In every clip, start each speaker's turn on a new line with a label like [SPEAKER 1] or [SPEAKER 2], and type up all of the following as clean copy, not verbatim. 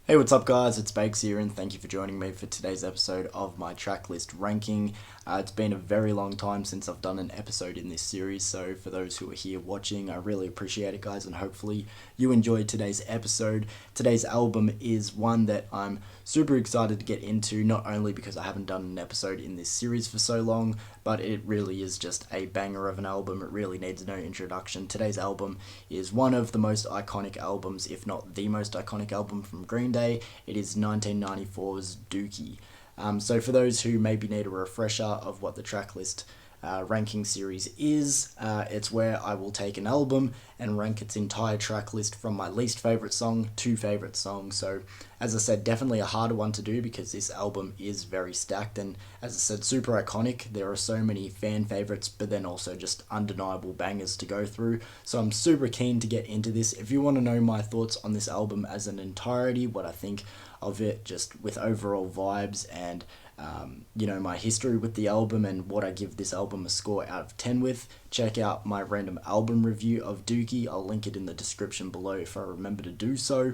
[SPEAKER 1] Hey, what's up, guys? It's Bakes here, and thank you for joining me for today's episode of my tracklist ranking. It's been a very long time since I've done an episode in this series, so for those who are here watching, I really appreciate it, guys, and hopefully you enjoyed today's episode. Today's album is one that I'm super excited to get into, not only because I haven't done an episode in this series for so long, but it really is just a banger of an album. It really needs no introduction. Today's album is one of the most iconic albums, if not the most iconic album from Green Day. It is 1994's Dookie. So for those who maybe need a refresher of what the tracklist ranking series is, it's where I will take an album and rank its entire track list from my least favourite song to favourite song. So as I said, definitely a harder one to do because this album is very stacked, and as I said, super iconic. There are so many fan favourites, but then also just undeniable bangers to go through. So I'm super keen to get into this. If you want to know my thoughts on this album as an entirety, what I think of it just with overall vibes and my history with the album and what I give this album a score out of 10 with, check out my random album review of Dookie. I'll link it in the description below if I remember to do so.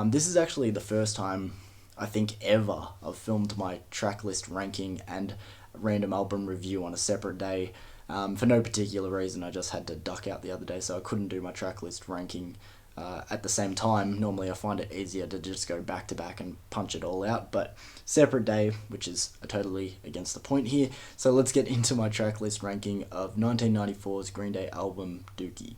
[SPEAKER 1] This is actually the first time I think ever I've filmed my tracklist ranking and random album review on a separate day. For no particular reason, I just had to duck out the other day, so I couldn't do my tracklist ranking at the same time. Normally I find it easier to just go back to back and punch it all out, but separate day, which is totally against the point here. So let's get into my track list ranking of 1994's Green Day album Dookie.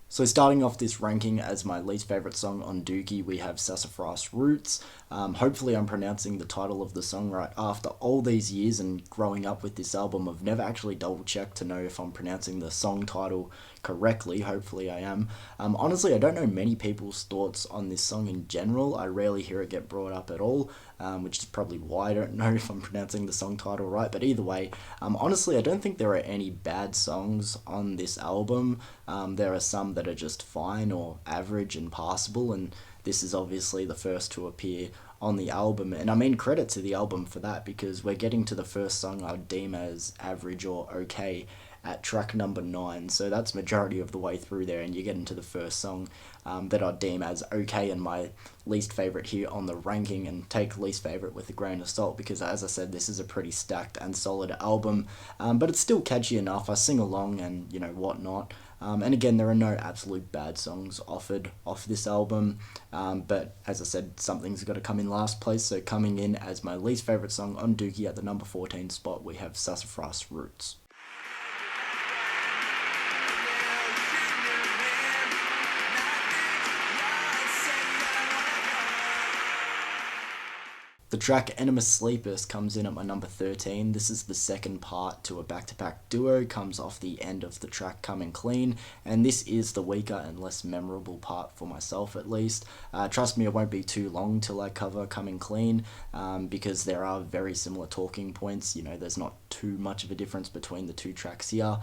[SPEAKER 1] So starting off this ranking as my least favourite song on Dookie, we have Sassafras Roots. Hopefully I'm pronouncing the title of the song right. After all these years and growing up with this album, I've never actually double checked to know if I'm pronouncing the song title correctly. Hopefully I am. Honestly, I don't know many people's thoughts on this song in general. I rarely hear it get brought up at all, which is probably why I don't know if I'm pronouncing the song title right. But either way, honestly, I don't think there are any bad songs on this album. There are some that are just fine or average and passable, and this is obviously the first to appear on the album, and I mean credit to the album for that, because we're getting to the first song I would deem as average or okay at track number 9, so that's majority of the way through there, and you get into the first song that I'd deem as okay and my least favourite here on the ranking, and take least favourite with a grain of salt, because as I said, this is a pretty stacked and solid album, but it's still catchy enough. I sing along and whatnot. And again, there are no absolute bad songs offered off this album, but as I said, something's got to come in last place, so coming in as my least favourite song on Dookie at the number 14 spot, we have Sassafras Roots. The track Enemies Sleepers comes in at my number 13. This is the second part to a back-to-back duo, comes off the end of the track Coming Clean, and this is the weaker and less memorable part for myself at least. Trust me, it won't be too long till I cover Coming Clean, because there are very similar talking points. There's not too much of a difference between the two tracks here.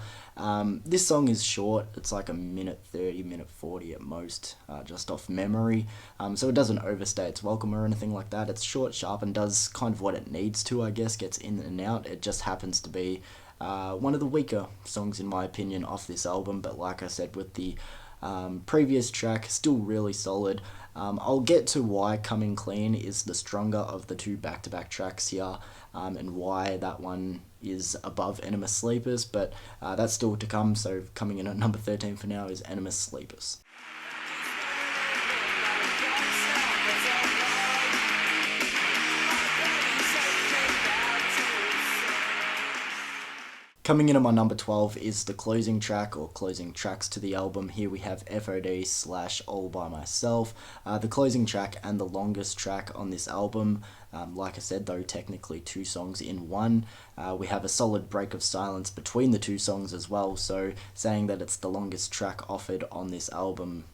[SPEAKER 1] This song is short. It's like a minute 30, minute 40 at most, just off memory, so it doesn't overstay its welcome or anything like that. It's short, sharp, and does kind of what it needs to, I guess, gets in and out. It just happens to be one of the weaker songs in my opinion off this album, but like I said with the previous track, still really solid. I'll get to why Coming Clean is the stronger of the two back-to-back tracks here, and why that one is above Enemies Sleepers, but that's still to come. So coming in at number 13 for now is Enemies Sleepers. Coming in at my number 12 is the closing track, or closing tracks to the album. Here we have FOD / All By Myself, the closing track and the longest track on this album. Like I said, though, technically two songs in one. We have a solid break of silence between the two songs as well, so saying that it's the longest track offered on this album,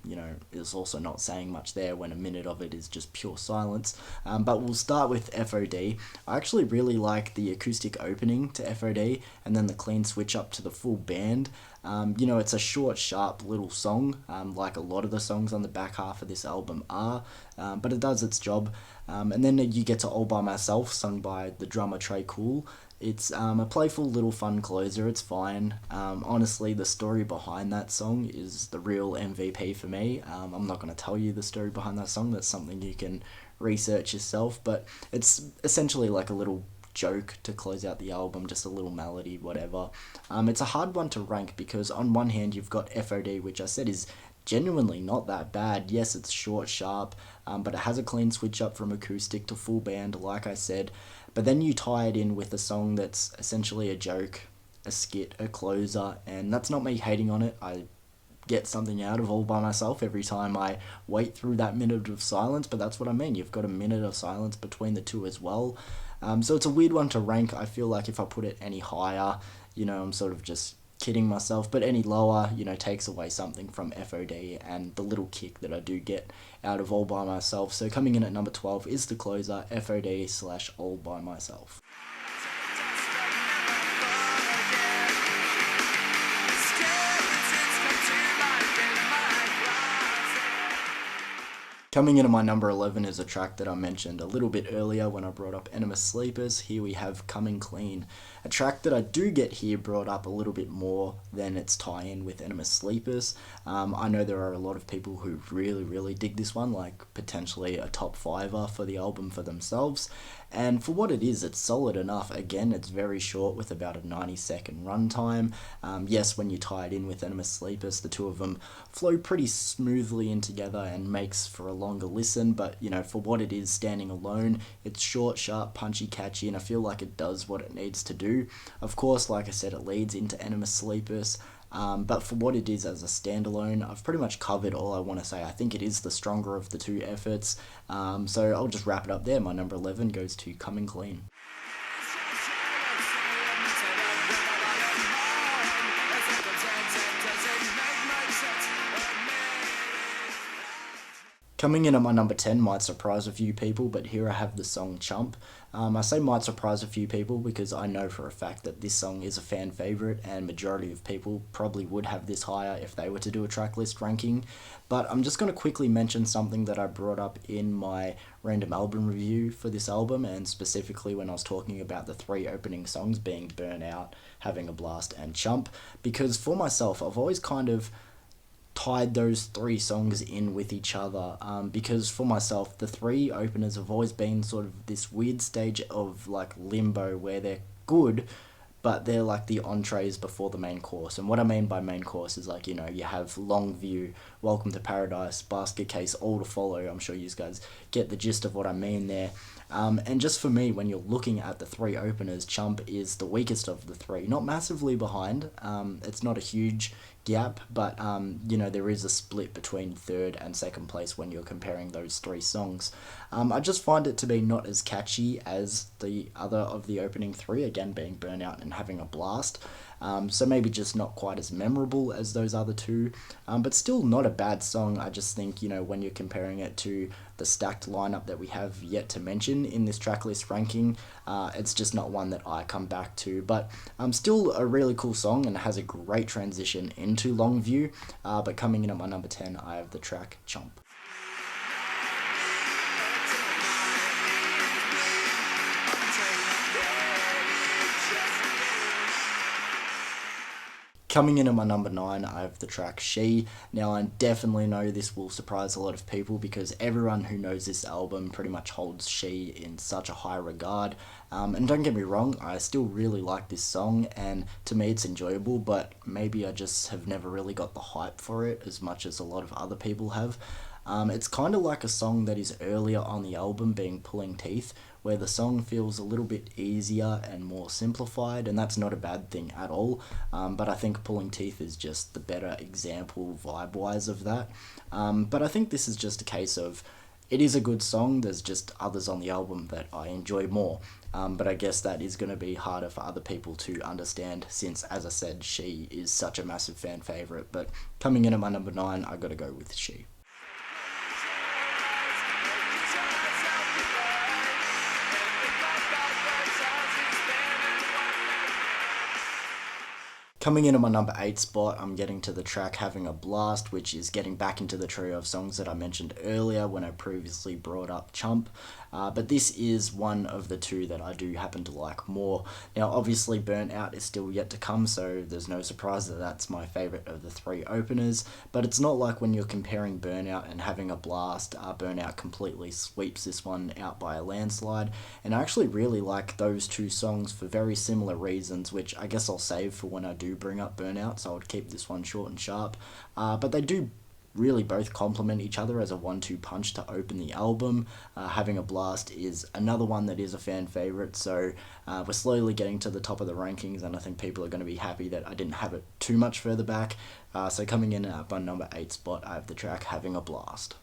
[SPEAKER 1] is also not saying much there when a minute of it is just pure silence. But we'll start with FOD. I actually really like the acoustic opening to FOD, and then the clean switch up to the full band. It's a short, sharp little song, like a lot of the songs on the back half of this album are, but it does its job. And then you get to All By Myself, sung by the drummer Trey Cool. It's a playful little fun closer, it's fine. Honestly, the story behind that song is the real MVP for me. I'm not going to tell you the story behind that song, that's something you can research yourself, but it's essentially like a little joke to close out the album, just a little melody, whatever. It's a hard one to rank because on one hand you've got FOD, which I said is genuinely not that bad. Yes, it's short, sharp, but it has a clean switch up from acoustic to full band, like I said. But then you tie it in with a song that's essentially a joke, a skit, a closer, and that's not me hating on it. I get something out of All By Myself every time I wait through that minute of silence, but that's what I mean. You've got a minute of silence between the two as well. So it's a weird one to rank. I feel like if I put it any higher, I'm sort of just kidding myself, but any lower, takes away something from FOD and the little kick that I do get out of All By Myself. So coming in at number 12 is the closer, FOD / All By Myself. Coming in at my number 11 is a track that I mentioned a little bit earlier when I brought up Enema Sleepers. Here we have Coming Clean, a track that I do get here brought up a little bit more than its tie-in with Enema Sleepers. I know there are a lot of people who really, really dig this one, like potentially a top fiver for the album for themselves. And for what it is, it's solid enough. Again, it's very short with about a 90-second runtime. Yes, when you tie it in with Enema Sleepers, the two of them flow pretty smoothly in together and makes for a longer listen. But, for what it is standing alone, it's short, sharp, punchy, catchy, and I feel like it does what it needs to do. Of course, like I said, it leads into Enema Sleepers. But for what it is as a standalone, I've pretty much covered all I want to say. I think it is the stronger of the two efforts. So I'll just wrap it up there. My number 11 goes to Coming Clean. Coming in at my number 10 might surprise a few people, but here I have the song Chump. I say might surprise a few people because I know for a fact that this song is a fan favourite and majority of people probably would have this higher if they were to do a track list ranking. But I'm just going to quickly mention something that I brought up in my random album review for this album, and specifically when I was talking about the 3 opening songs being Burnout, Having a Blast and Chump, because for myself I've always kind of tied those 3 songs in with each other, because for myself the 3 openers have always been sort of this weird stage of like limbo where they're good but they're like the entrees before the main course. And what I mean by main course is like, you have Long View, Welcome to Paradise, Basket Case, all to follow. I'm sure you guys get the gist of what I mean there. And just for me, when you're looking at the 3 openers, Chump is the weakest of the 3. Not massively behind. It's not a huge gap, but there is a split between 3rd and 2nd place when you're comparing those 3 songs. I just find it to be not as catchy as the other of the opening 3, again being Burnout and Having a Blast. So maybe just not quite as memorable as those other 2, but still not a bad song. I just think, when you're comparing it to the stacked lineup that we have yet to mention in this tracklist ranking, it's just not one that I come back to. But still a really cool song and has a great transition into Long View. But coming in at my number 10, I have the track Chomp. Coming in at my number 9, I have the track She. Now, I definitely know this will surprise a lot of people because everyone who knows this album pretty much holds She in such a high regard. And don't get me wrong, I still really like this song, and to me it's enjoyable, but maybe I just have never really got the hype for it as much as a lot of other people have. It's kind of like a song that is earlier on the album, being Pulling Teeth, where the song feels a little bit easier and more simplified, and that's not a bad thing at all, but I think Pulling Teeth is just the better example vibe-wise of that. But I think this is just a case of, it is a good song, there's just others on the album that I enjoy more, but I guess that is going to be harder for other people to understand since, as I said, She is such a massive fan favourite. But coming in at my number 9, I got to go with She. Coming in at my number 8 spot, I'm getting to the track Having a Blast, which is getting back into the trio of songs that I mentioned earlier when I previously brought up Chump. But this is one of the two that I do happen to like more. Now, obviously, Burnt Out is still yet to come, so there's no surprise that that's my favourite of the three openers. But it's not like when you're comparing Burnout and Having a Blast, Burnout completely sweeps this one out by a landslide. And I actually really like those two songs for very similar reasons, which I guess I'll save for when I do bring up Burnout, so I would keep this one short and sharp. But they do really both complement each other as a 1-2 punch to open the album. Having a Blast is another one that is a fan favourite, so we're slowly getting to the top of the rankings, and I think people are going to be happy that I didn't have it too much further back. So coming in at my number 8 spot, I have the track Having a Blast.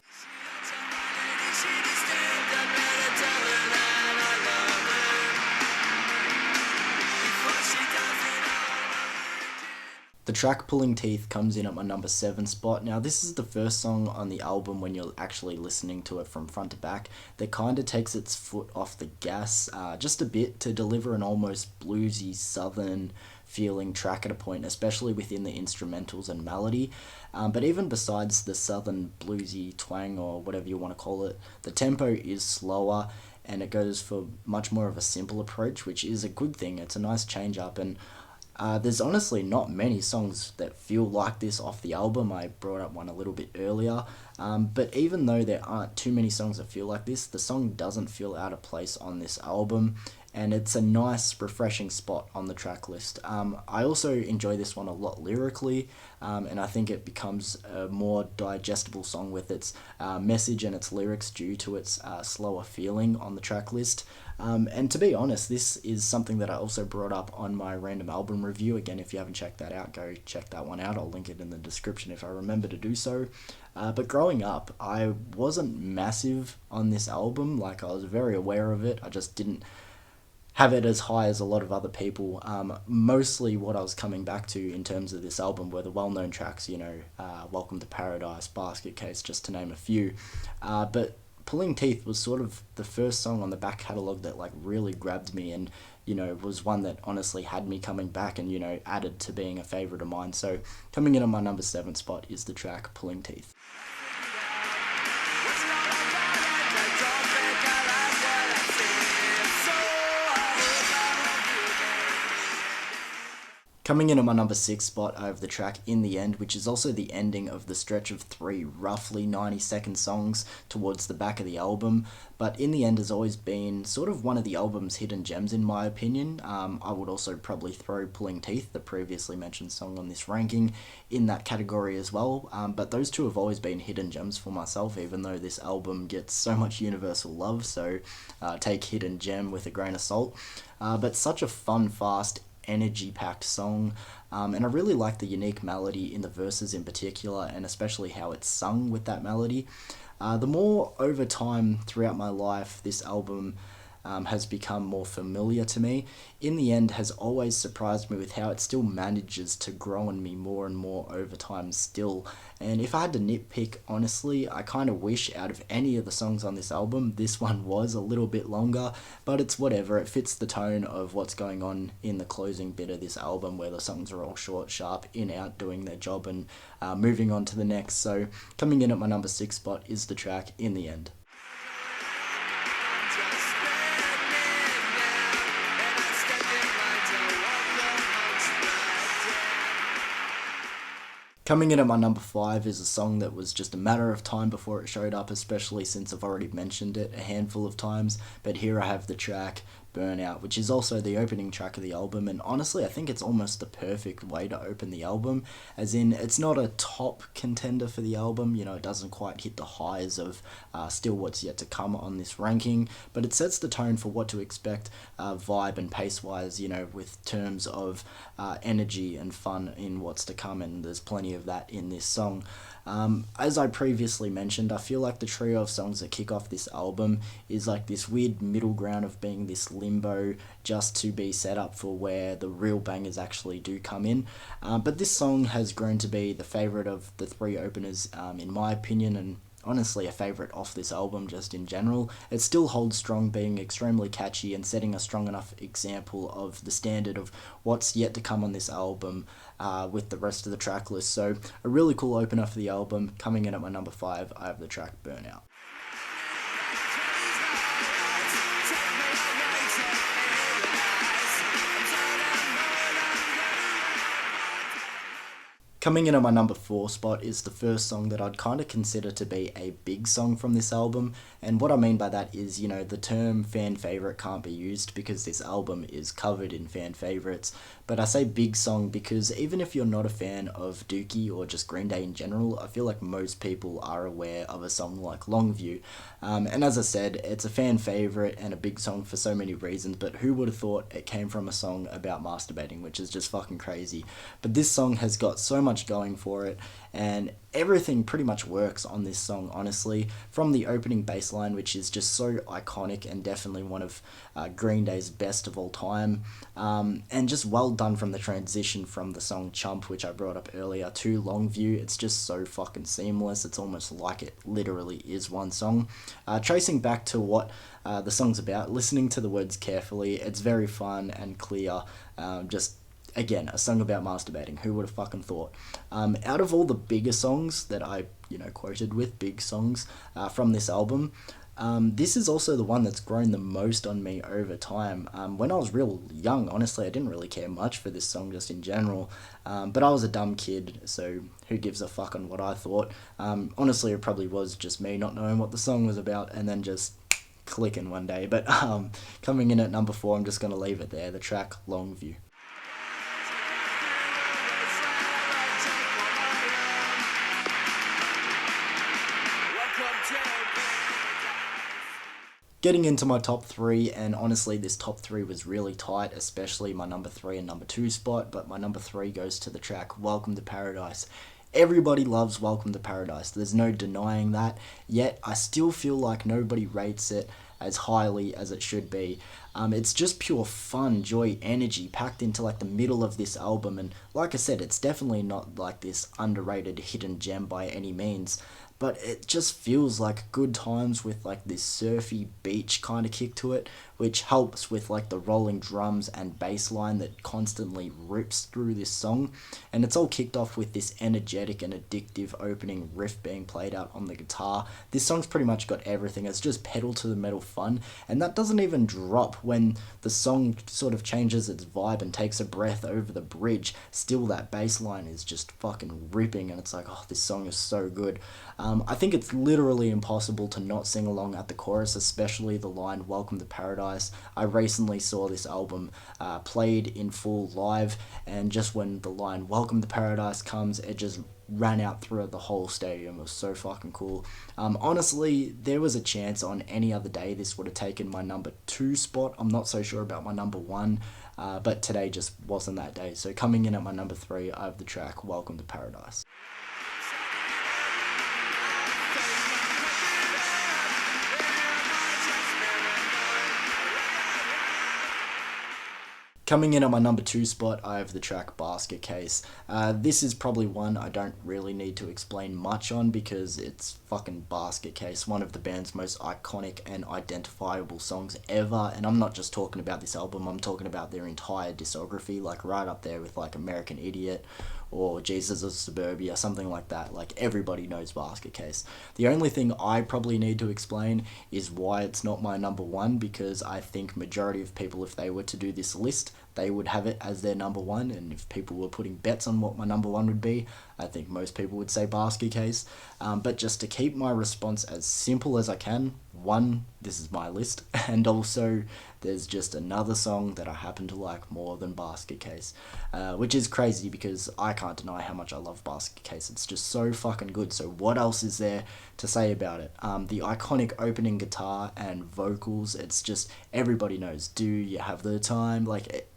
[SPEAKER 1] The track Pulling Teeth comes in at my number 7 spot. Now, this is the first song on the album when you're actually listening to it from front to back that kind of takes its foot off the gas just a bit to deliver an almost bluesy southern feeling track at a point, especially within the instrumentals and melody. But even besides the southern bluesy twang or whatever you want to call it, the tempo is slower and it goes for much more of a simple approach, which is a good thing. It's a nice change up, and there's honestly not many songs that feel like this off the album. I brought up one a little bit earlier, but even though there aren't too many songs that feel like this, the song doesn't feel out of place on this album, and it's a nice, refreshing spot on the track list. I also enjoy this one a lot lyrically, and I think it becomes a more digestible song with its message and its lyrics due to its slower feeling on the track list. And to be honest, this is something that I also brought up on my random album review. Again, if you haven't checked that out, go check that one out. I'll link it in the description if I remember to do so. But growing up, I wasn't massive on this album. Like, I was very aware of it. I just didn't have it as high as a lot of other people. Mostly what I was coming back to in terms of this album were the well-known tracks, Welcome to Paradise, Basket Case, just to name a few. But Pulling Teeth was sort of the first song on the back catalogue that like really grabbed me and, was one that honestly had me coming back and, added to being a favourite of mine. So coming in on my number 7 spot is the track Pulling Teeth. Coming in at my number 6 spot, I have the track In the End, which is also the ending of the stretch of 3 roughly 90-second songs towards the back of the album. But In the End has always been sort of one of the album's hidden gems in my opinion. I would also probably throw Pulling Teeth, the previously mentioned song on this ranking, in that category as well. But those two have always been hidden gems for myself, even though this album gets so much universal love, so take hidden gem with a grain of salt. But such a fun, fast, energy-packed song, and I really like the unique melody in the verses in particular, and especially how it's sung with that melody. The more over time throughout my life this album has become more familiar to me, In the End has always surprised me with how it still manages to grow on me more and more over time still. And if I had to nitpick, honestly, I kind of wish out of any of the songs on this album, this one was a little bit longer, but it's whatever. It fits the tone of what's going on in the closing bit of this album, where the songs are all short, sharp, in, out, doing their job, and moving on to the next. So coming in at my number 6 spot is the track In the End. Coming in at my number 5 is a song that was just a matter of time before it showed up, especially since I've already mentioned it a handful of times, but here I have the track Burnout, which is also the opening track of the album, and honestly I think it's almost the perfect way to open the album, as in it's not a top contender for the album, it doesn't quite hit the highs of Still What's Yet to Come on this ranking, but it sets the tone for what to expect vibe and pace wise, with terms of energy and fun in what's to come, and there's plenty of that in this song. As I previously mentioned, I feel like the trio of songs that kick off this album is like this weird middle ground of being this limbo just to be set up for where the real bangers actually do come in. But this song has grown to be the favourite of the three openers in my opinion, and honestly a favourite off this album just in general. It still holds strong, being extremely catchy and setting a strong enough example of the standard of what's yet to come on this album with the rest of the track list. So a really cool opener for the album. Coming in at my number 5, I have the track Burnout. Coming in at my number 4 spot is the first song that I'd kind of consider to be a big song from this album. And what I mean by that is, you know, the term fan favourite can't be used because this album is covered in fan favourites. But I say big song because even if you're not a fan of Dookie or just Green Day in general, I feel like most people are aware of a song like Longview. And as I said, it's a fan favourite and a big song for so many reasons, but who would have thought it came from a song about masturbating, which is just fucking crazy. But this song has got so much going for it, and everything pretty much works on this song, honestly, from the opening bass line, which is just so iconic and definitely one of Green Day's best of all time, and just well done from the transition from the song Chump, which I brought up earlier, to Longview. It's just so fucking seamless. It's almost like it literally is one song. Tracing back to what the song's about, listening to the words carefully, it's very fun and clear. Just again, a song about masturbating. Who would have fucking thought? Out of all the bigger songs that I, quoted with big songs from this album, this is also the one that's grown the most on me over time. When I was real young, honestly, I didn't really care much for this song just in general. But I was a dumb kid, so who gives a fuck on what I thought? Honestly, it probably was just me not knowing what the song was about and then just clicking one day. But coming in at number 4, I'm just going to leave it there. The track Longview. Getting into my top 3, and honestly this top 3 was really tight, especially my number 3 and number 2 spot, but my number 3 goes to the track Welcome to Paradise. Everybody loves Welcome to Paradise, there's no denying that, yet I still feel like nobody rates it as highly as it should be. It's just pure fun, joy, energy packed into like the middle of this album, and like I said, it's definitely not like this underrated hidden gem by any means, but it just feels like good times with like this surfy beach kind of kick to it, which helps with like the rolling drums and bass line that constantly rips through this song. And it's all kicked off with this energetic and addictive opening riff being played out on the guitar. This song's pretty much got everything. It's just pedal to the metal fun, and that doesn't even drop when the song sort of changes its vibe and takes a breath over the bridge. Still, that bass line is just fucking ripping, and it's like, oh, this song is so good. I think it's literally impossible to not sing along at the chorus, especially the line Welcome to Paradise. I recently saw this album played in full live, and just when the line Welcome to Paradise comes, it just ran out through the whole stadium. It was so fucking cool. Honestly, there was a chance on any other day this would have taken my number 2 spot. I'm not so sure about my number 1, but today just wasn't that day. So coming in at my number 3, I have the track Welcome to Paradise. Coming in at my number 2 spot, I have the track Basket Case. This is probably one I don't really need to explain much on because it's fucking Basket Case, one of the band's most iconic and identifiable songs ever. And I'm not just talking about this album, I'm talking about their entire discography, like right up there with like American Idiot or Jesus of Suburbia, something like that. Like everybody knows Basket Case. The only thing I probably need to explain is why it's not my number 1, because I think majority of people, if they were to do this list, they would have it as their number 1, and if people were putting bets on what my number 1 would be, I think most people would say Basket Case. But just to keep my response as simple as I can, 1, this is my list, and also there's just another song that I happen to like more than Basket Case, which is crazy because I can't deny how much I love Basket Case. It's just so fucking good. So what else is there to say about it? The iconic opening guitar and vocals, it's just, everybody knows, do you have the time? Like,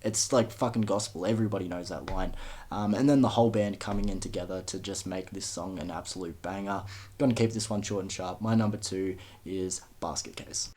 [SPEAKER 1] it's like fucking gospel. Everybody knows that line. And then the whole band coming in together to just make this song an absolute banger. Gonna keep this one short and sharp. My number 2 is Basket Case.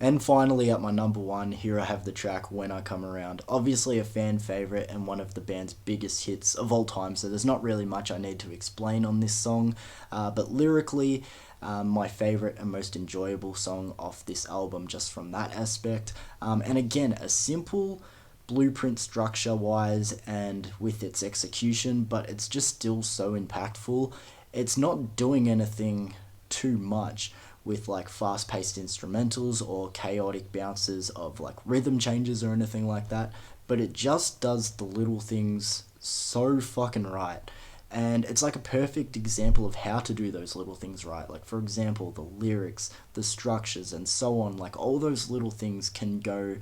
[SPEAKER 1] And finally, at my number one, here I have the track When I Come Around. Obviously a fan favourite and one of the band's biggest hits of all time, so there's not really much I need to explain on this song. But lyrically, my favourite and most enjoyable song off this album, just from that aspect. And again, a simple blueprint structure-wise and with its execution, but it's just still so impactful. It's not doing anything too much with like fast-paced instrumentals or chaotic bounces of like rhythm changes or anything like that, but it just does the little things so fucking right. And it's like a perfect example of how to do those little things right. Like, for example, the lyrics, the structures, and so on. Like, all those little things can go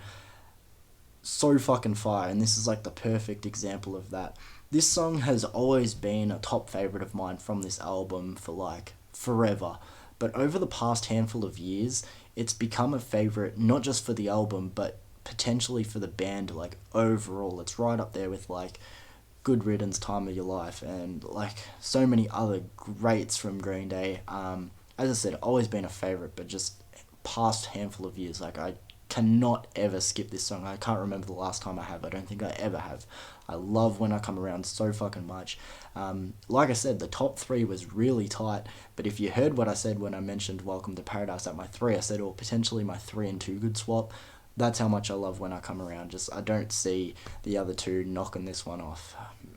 [SPEAKER 1] so fucking far, and this is like the perfect example of that. This song has always been a top favorite of mine from this album for like forever, but over the past handful of years, it's become a favorite not just for the album, but potentially for the band. Like, overall, it's right up there with like Good Riddance, Time of Your Life, and like so many other greats from Green Day. As I said, always been a favorite, but just past handful of years, like I cannot ever skip this song. I can't remember the last time I have. I don't think I ever have. I love When I Come Around so fucking much. Like I said, the top three was really tight, but if you heard what I said when I mentioned Welcome to Paradise at my 3, I said, or potentially my 3 and 2 good swap. That's how much I love When I Come Around. Just, I don't see the other two knocking this one off.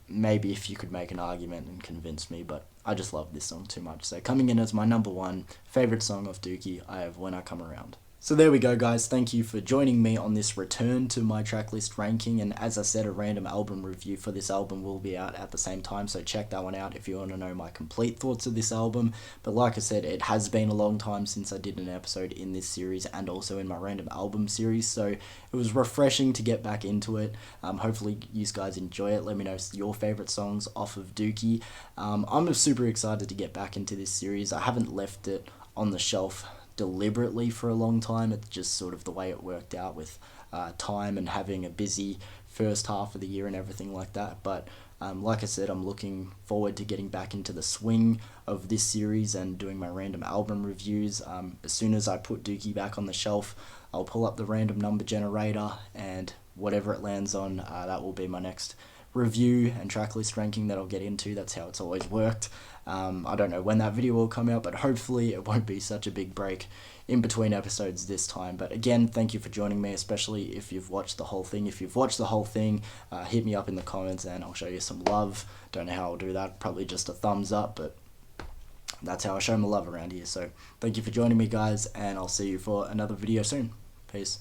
[SPEAKER 1] Maybe if you could make an argument and convince me, but I just love this song too much. So coming in as my number one favourite song of Dookie, I have When I Come Around. So there we go, guys. Thank you for joining me on this return to my tracklist ranking, and as I said, a random album review for this album will be out at the same time, so check that one out if you want to know my complete thoughts of this album. But like I said, it has been a long time since I did an episode in this series and also in my random album series, so it was refreshing to get back into it. Hopefully you guys enjoy it. Let me know your favourite songs off of Dookie. I'm super excited to get back into this series. I haven't left it on the shelf deliberately for a long time. It's just sort of the way it worked out with time and having a busy first half of the year and everything like that. But like I said, I'm looking forward to getting back into the swing of this series and doing my random album reviews. As soon as I put Dookie back on the shelf, I'll pull up the random number generator, and whatever it lands on, that will be my next review and tracklist ranking that I'll get into. That's how it's always worked. I don't know when that video will come out, but hopefully it won't be such a big break in between episodes this time. But again, thank you for joining me, especially if you've watched the whole thing. If you've watched the whole thing, hit me up in the comments and I'll show you some love. Don't know how I'll do that, probably just a thumbs up, but that's how I show my love around here. So thank you for joining me, guys, and I'll see you for another video soon. Peace.